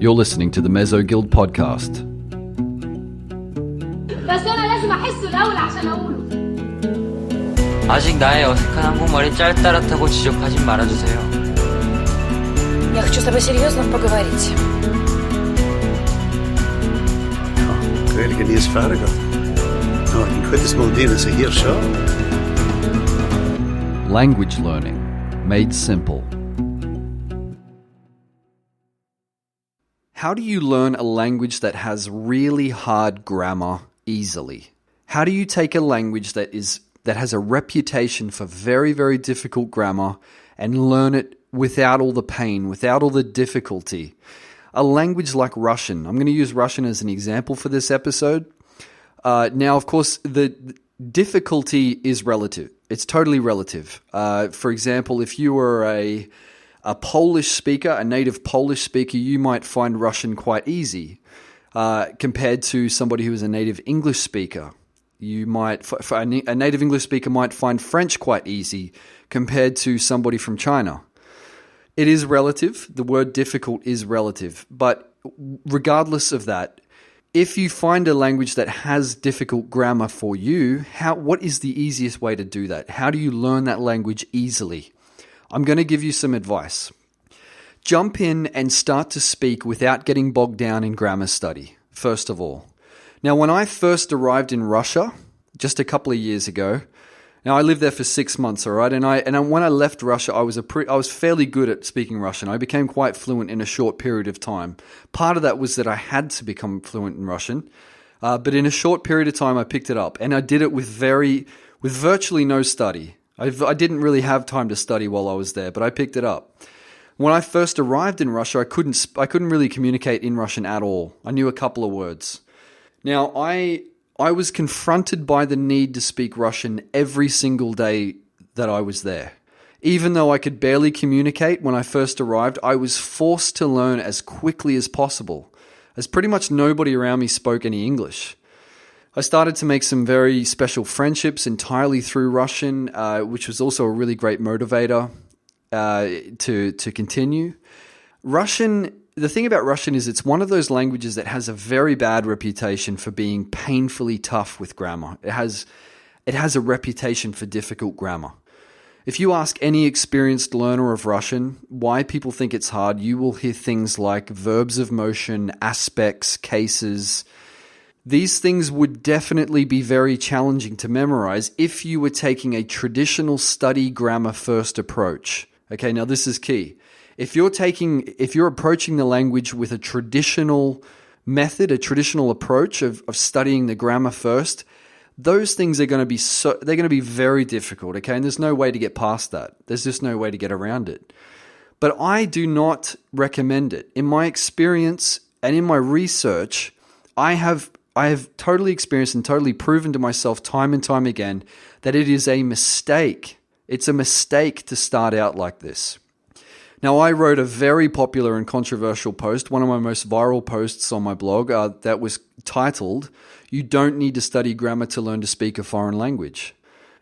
You're listening to the Mezzo Guild podcast. بس أنا لازم أحسه الأول عشان أقوله. 아직 나의 어색한 한국말이 짤따рат하고 지적하진 말아주세요. Я хочу с тобой серьезно поговорить. Really good news, Farragut. No, I can quit this Moldina, so here, sure. Language learning made simple. How do you learn a language that has really hard grammar easily? How do you take a language that has a reputation for very, very difficult grammar and learn it without all the pain, without all the difficulty? A language like Russian. I'm going to use Russian as an example for this episode. Now, of course, the difficulty is relative. It's totally relative. For example, if you were a Polish speaker, a native Polish speaker, you might find Russian quite easy compared to somebody who is a native English speaker. You might, a native English speaker might find French quite easy compared to somebody from China. It is relative. The word difficult is relative. But regardless of that, if you find a language that has difficult grammar for you, what is the easiest way to do that? How do you learn that language easily? I'm going to give you some advice. Jump in and start to speak without getting bogged down in grammar study, first of all. Now, when I first arrived in Russia, just a couple of years ago, now I lived there for 6 months, all right, and when I left Russia, I was fairly good at speaking Russian. I became quite fluent in a short period of time. Part of that was that I had to become fluent in Russian, but in a short period of time, I picked it up, and I did it with virtually no study. I didn't really have time to study while I was there, but I picked it up. When I first arrived in Russia, I couldn't really communicate in Russian at all. I knew a couple of words. Now, I was confronted by the need to speak Russian every single day that I was there. Even though I could barely communicate when I first arrived, I was forced to learn as quickly as possible, as pretty much nobody around me spoke any English. I started to make some very special friendships entirely through Russian, which was also a really great motivator to continue. The thing about Russian is it's one of those languages that has a very bad reputation for being painfully tough with grammar. It has a reputation for difficult grammar. If you ask any experienced learner of Russian why people think it's hard, you will hear things like verbs of motion, aspects, cases. These things would definitely be very challenging to memorize if you were taking a traditional study grammar first approach. Okay, now this is key. If you're approaching the language with a traditional method, a traditional approach of studying the grammar first, those things are going to be very difficult, okay? And there's no way to get past that. There's just no way to get around it. But I do not recommend it. In my experience and in my research, I have totally experienced and totally proven to myself time and time again that it is a mistake. It's a mistake to start out like this. Now, I wrote a very popular and controversial post, one of my most viral posts on my blog, that was titled, "You Don't Need to Study Grammar to Learn to Speak a Foreign Language."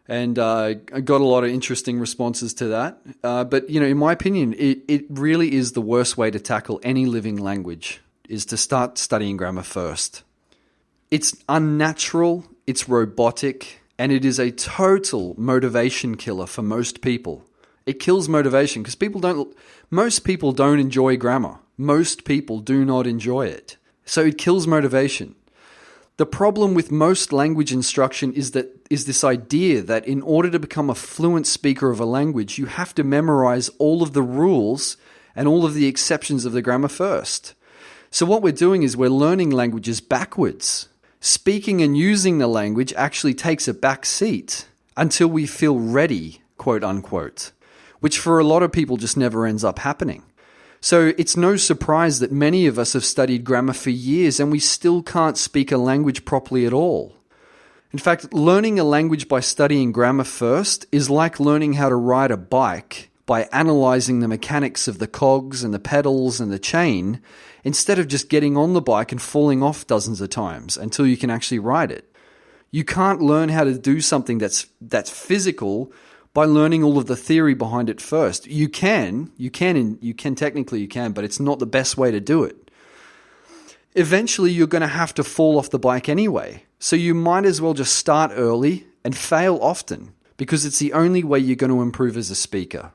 And I got a lot of interesting responses to that. But, in my opinion, it really is the worst way to tackle any living language, is to start studying grammar first. It's unnatural, it's robotic, and it is a total motivation killer for most people. It kills motivation because most people don't enjoy grammar. Most people do not enjoy it. So it kills motivation. The problem with most language instruction is this idea that in order to become a fluent speaker of a language, you have to memorize all of the rules and all of the exceptions of the grammar first. So what we're doing is we're learning languages backwards. Speaking and using the language actually takes a back seat until we feel ready, quote unquote, which for a lot of people just never ends up happening. So it's no surprise that many of us have studied grammar for years and we still can't speak a language properly at all. In fact, learning a language by studying grammar first is like learning how to ride a bike by analyzing the mechanics of the cogs and the pedals and the chain, instead of just getting on the bike and falling off dozens of times until you can actually ride it. You can't learn how to do something that's physical by learning all of the theory behind it first. You can, but it's not the best way to do it. eventually you're going to have to fall off the bike anyway. So you might as well just start early and fail often, because it's the only way you're going to improve as a speaker.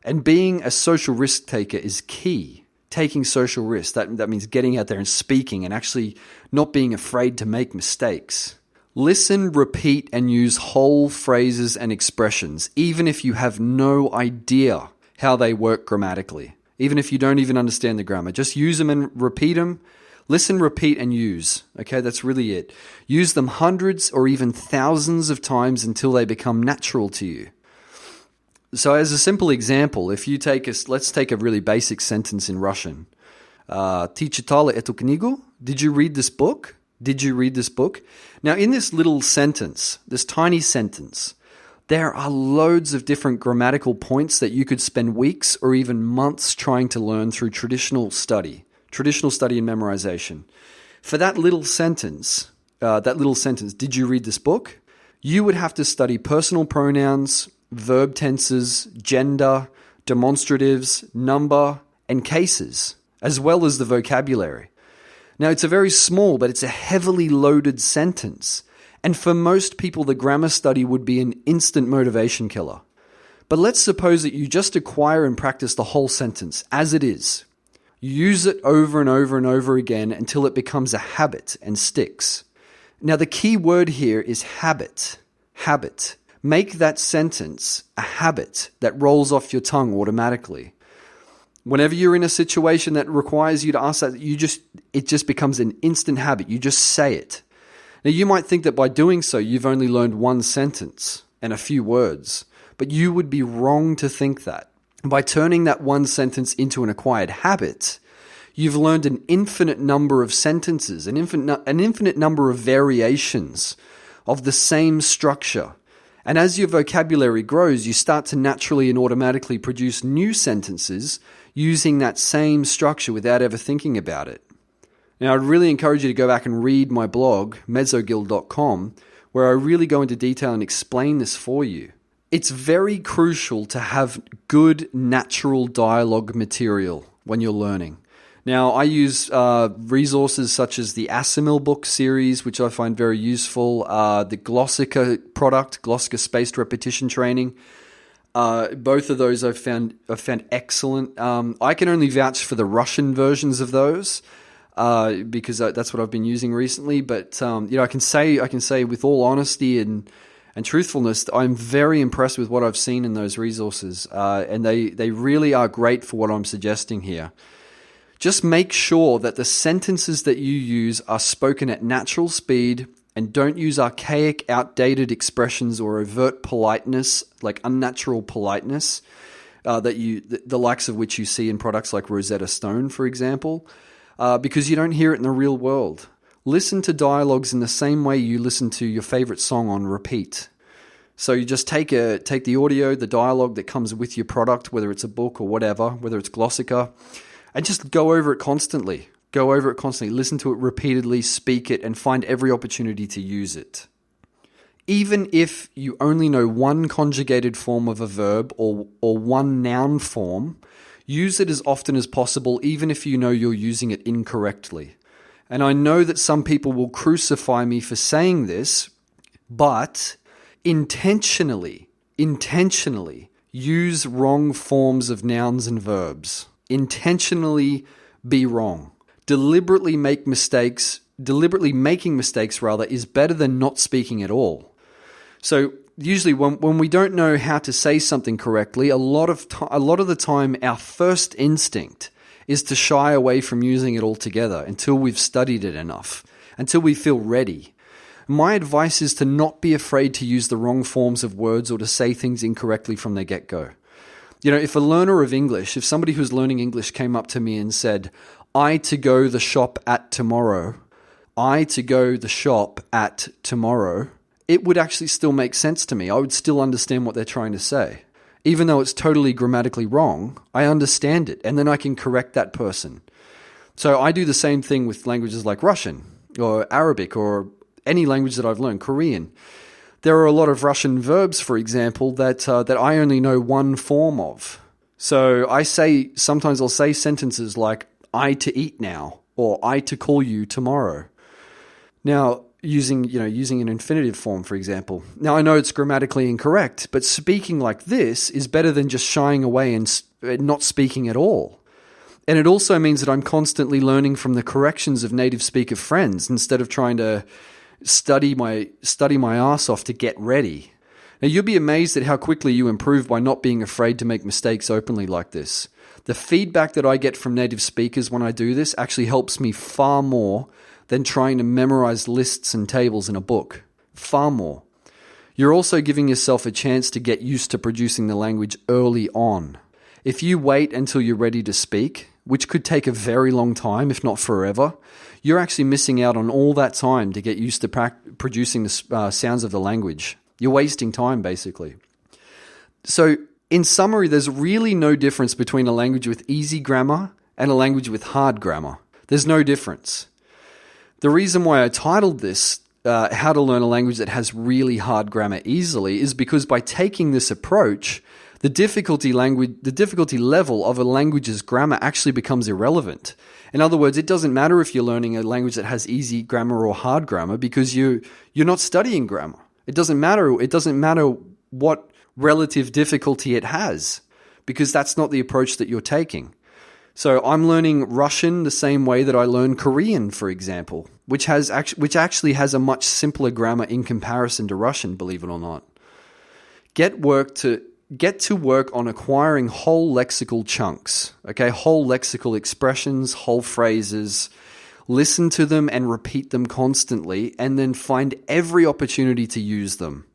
And being a social risk taker is key. Taking social risks, that means getting out there and speaking and actually not being afraid to make mistakes. Listen, repeat, and use whole phrases and expressions, even if you have no idea how they work grammatically. Even if you don't even understand the grammar, just use them and repeat them. Listen, repeat, and use. Okay, that's really it. Use them hundreds or even thousands of times until they become natural to you. So as a simple example, if you let's take a really basic sentence in Russian. Ты читала эту книгу? Did you read this book? Did you read this book? Now, in this little sentence, this tiny sentence, there are loads of different grammatical points that you could spend weeks or even months trying to learn through traditional study and memorization. For that little sentence, did you read this book? You would have to study personal pronouns, verb tenses, gender, demonstratives, number, and cases, as well as the vocabulary. Now, it's a very small, but it's a heavily loaded sentence. And for most people, the grammar study would be an instant motivation killer. But let's suppose that you just acquire and practice the whole sentence as it is. Use it over and over and over again until it becomes a habit and sticks. Now, the key word here is habit. Habit. Make that sentence a habit that rolls off your tongue automatically. Whenever you're in a situation that requires you to ask that, it just becomes an instant habit. You just say it. Now, you might think that by doing so, you've only learned one sentence and a few words, but you would be wrong to think that. By turning that one sentence into an acquired habit, you've learned an infinite number of sentences, an infinite number of variations of the same structure. And as your vocabulary grows, you start to naturally and automatically produce new sentences using that same structure without ever thinking about it. Now, I'd really encourage you to go back and read my blog, mezzogill.com, where I really go into detail and explain this for you. It's very crucial to have good natural dialogue material when you're learning. Now, I use resources such as the Asimil book series, which I find very useful, the Glossica product, Glossica Spaced Repetition Training. Both of those I've found excellent. I can only vouch for the Russian versions of those because that's what I've been using recently. But I can say with all honesty and truthfulness, I'm very impressed with what I've seen in those resources, and they really are great for what I'm suggesting here. Just make sure that the sentences that you use are spoken at natural speed and don't use archaic, outdated expressions or overt politeness, like unnatural politeness, the likes of which you see in products like Rosetta Stone, for example, because you don't hear it in the real world. Listen to dialogues in the same way you listen to your favorite song on repeat. So you just take the audio, the dialogue that comes with your product, whether it's a book or whatever, whether it's Glossica, and just go over it constantly. Listen to it repeatedly, speak it, and find every opportunity to use it. Even if you only know one conjugated form of a verb or one noun form, use it as often as possible, even if you know you're using it incorrectly. And I know that some people will crucify me for saying this, but intentionally use wrong forms of nouns and verbs. Intentionally be wrong. Deliberately making mistakes is better than not speaking at all. So usually when we don't know how to say something correctly, a lot of the time our first instinct is to shy away from using it altogether until we've studied it enough, until we feel ready. My advice is to not be afraid to use the wrong forms of words or to say things incorrectly from the get-go. If a learner of English, if somebody who's learning English came up to me and said, I to go the shop at tomorrow, it would actually still make sense to me. I would still understand what they're trying to say. Even though it's totally grammatically wrong, I understand it, and then I can correct that person. So I do the same thing with languages like Russian or Arabic or any language that I've learned, Korean. There are a lot of Russian verbs, for example, that I only know one form of. So sometimes I'll say sentences like, I to eat now, or I to call you tomorrow. Now, using an infinitive form, for example. Now, I know it's grammatically incorrect, but speaking like this is better than just shying away and not speaking at all. And it also means that I'm constantly learning from the corrections of native speaker friends instead of trying to study my ass off to get ready. Now, you'll be amazed at how quickly you improve by not being afraid to make mistakes openly like this. The feedback that I get from native speakers when I do this actually helps me far more than trying to memorize lists and tables in a book. Far more. You're also giving yourself a chance to get used to producing the language early on. If you wait until you're ready to speak, which could take a very long time, if not forever, you're actually missing out on all that time to get used to producing the sounds of the language. You're wasting time, basically. So, in summary, there's really no difference between a language with easy grammar and a language with hard grammar. There's no difference. The reason why I titled this, How to Learn a Language That Has Really Hard Grammar Easily, is because by taking this approach, the difficulty level of a language's grammar actually becomes irrelevant. In other words, it doesn't matter if you're learning a language that has easy grammar or hard grammar because you're not studying grammar. It doesn't matter. It doesn't matter what relative difficulty it has because that's not the approach that you're taking. So I'm learning Russian the same way that I learn Korean, for example, which actually has a much simpler grammar in comparison to Russian, believe it or not. Get to work on acquiring whole lexical chunks, okay? Whole lexical expressions, whole phrases. Listen to them and repeat them constantly, and then find every opportunity to use them.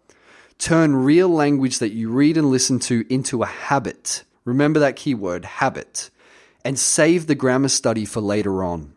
Turn real language that you read and listen to into a habit. Remember that key word, habit. And save the grammar study for later on.